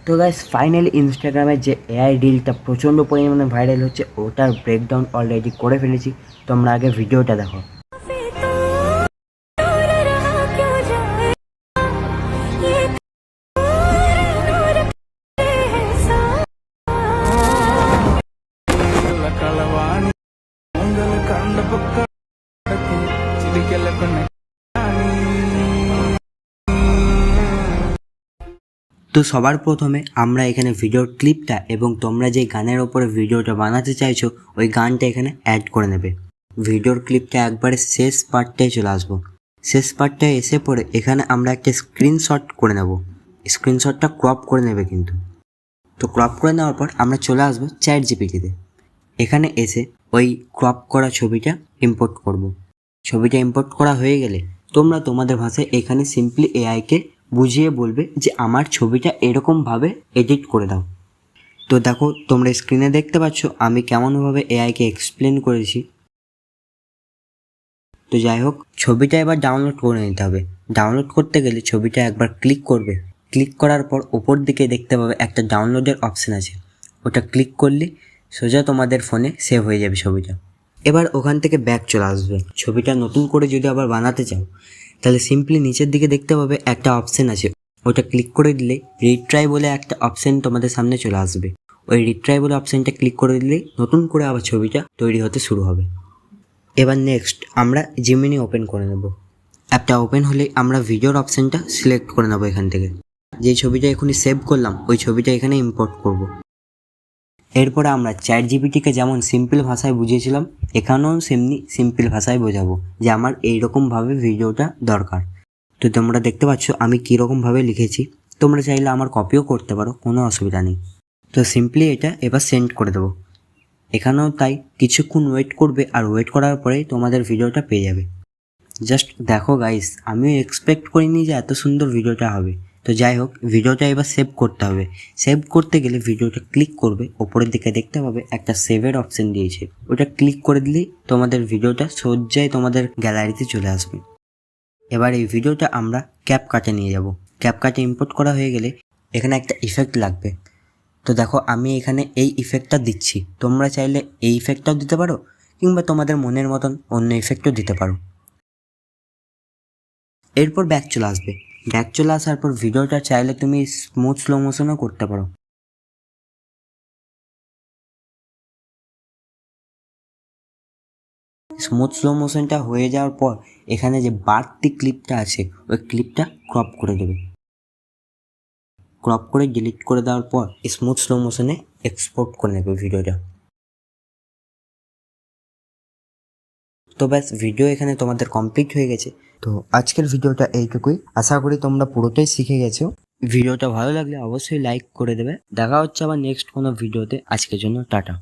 তো guys finally ইনস্টাগ্রামের যে এআই রিলটা প্রচণ্ড পরিমাণে ভাইরাল হচ্ছে ওটার ব্রেকডাউন অলরেডি করে ফেলেছি। তোমরা আগে ভিডিওটা দেখো। তো সবার প্রথমে আমরা এখানে ভিডিওর ক্লিপটা এবং তোমরা যে গানের ওপরে ভিডিওটা বানাতে চাইছো ওই গানটা এখানে অ্যাড করে নেবে। ভিডিওর ক্লিপটা একবারে শেষ পার্টটায় চলে আসবো। শেষ পার্টটায় এসে পরে এখানে আমরা একটা স্ক্রিনশট করে নেব। স্ক্রিনশটটা ক্রপ করে নেবে কিন্তু। তো ক্রপ করে নেওয়ার পর আমরা চলে আসবো চ্যাট জিপিটিতে। এখানে এসে ওই ক্রপ করা ছবিটা ইম্পোর্ট করব। ছবিটা ইম্পোর্ট করা হয়ে গেলে তোমরা তোমাদের ভাষায় এখানে সিম্পলি এআইকে বুঝিয়ে বলবে যে আমার ছবিটা এরকমভাবে এডিট করে দাও। তো দেখো তোমরা স্ক্রিনে দেখতে পাচ্ছ আমি কেমনভাবে এআইকে এক্সপ্লেন করেছি। তো যাই হোক, ছবিটা এবার ডাউনলোড করে নিতে হবে। ডাউনলোড করতে গেলে ছবিটা একবার ক্লিক করবে। ক্লিক করার পর ওপর দিকে দেখতে পাবে একটা ডাউনলোডের অপশান আছে। ওটা ক্লিক করলে সোজা তোমাদের ফোনে সেভ হয়ে যাবে ছবিটা। এবার ওখান থেকে ব্যাক চলে আসবে। ছবিটা নতুন করে যদি আবার বানাতে চাও তাহলে সিম্পলি নিচের দিকে দেখতে পাবে একটা অপশান আছে। ওটা ক্লিক করে দিলে রিট্রাই বলে একটা অপশান তোমাদের সামনে চলে আসবে। ওই রিট্রাই বলে অপশানটা ক্লিক করে দিলেই নতুন করে আবার ছবিটা তৈরি হতে শুরু হবে। এবার নেক্সট আমরা জিমিনি ওপেন করে নেব। অ্যাপটা ওপেন হলে আমরা ভিডিওর অপশানটা সিলেক্ট করে নেব। এখান থেকে যেই ছবিটা এখনই সেভ করলাম ওই ছবিটা এখানে ইম্পোর্ট করব। এরপরে আমরা চ্যাট জিপিটিকে যেমন সিম্পল ভাষায় বুঝিয়েছিলাম এখানেও সেমনি সিম্পল ভাষায় বোঝাবো যে আমার এইরকমভাবে ভিডিওটা দরকার। তো তোমরা দেখতে পাচ্ছ আমি কীরকমভাবে লিখেছি। তোমরা চাইলে আমার কপিও করতে পারো, কোনো অসুবিধা নেই। তো সিম্পলি এটা এবার সেন্ড করে দেবো। এখানেও তাই কিছুক্ষণ ওয়েট করবে আর ওয়েট করার পরেই তোমাদের ভিডিওটা পেয়ে যাবে। জাস্ট দেখো গাইস, আমিও এক্সপেক্ট করিনি যে এত সুন্দর ভিডিওটা হবে। তো যাই হোক, ভিডিওটা এবার সেভ করতে হবে। সেভ করতে গেলে ভিডিওটা ক্লিক করবে, ওপরের দিকে দেখতে পাবে একটা সেভের অপশান দিয়েছে। ওটা ক্লিক করে দিলেই তোমাদের ভিডিওটা সোজাই তোমাদের গ্যালারিতে চলে আসবে। এবার এই ভিডিওটা আমরা ক্যাপকাটে নিয়ে যাব। ক্যাপকাটে ইম্পোর্ট করা হয়ে গেলে এখানে একটা ইফেক্ট লাগবে। তো দেখো আমি এখানে এই ইফেক্টটা দিচ্ছি। তোমরা চাইলে এই ইফেক্টটাও দিতে পারো কিংবা তোমাদের মনের মতন অন্য ইফেক্টও দিতে পারো। এরপর ব্যাক চলে আসবে। ব্যাক চলে আসার পর ভিডিওটা চাইলে তুমি স্মুথ স্লো মোশনও করতে পারো। স্মুথ স্লো মোশনটা হয়ে যাওয়ার পর এখানে যে বাড়তি ক্লিপটা আছে ওই ক্লিপটা ক্রপ করে দেবে। ক্রপ করে ডিলিট করে দেওয়ার পর স্মুথ স্লো মোশনে এক্সপোর্ট করে নেবে ভিডিওটা। তো ব্যাস ভিডিও এখানে তোমাদের কমপ্লিট হয়ে গেছে। তো আজকের ভিডিওটা এইটুকুই। আশা করি তোমরা পুরোটাই শিখে গেছো। ভিডিওটা ভালো লাগলে অবশ্যই লাইক করে দেবে। দেখা হচ্ছে আবার নেক্সট কোনো ভিডিওতে। আজকের জন্য টাটা।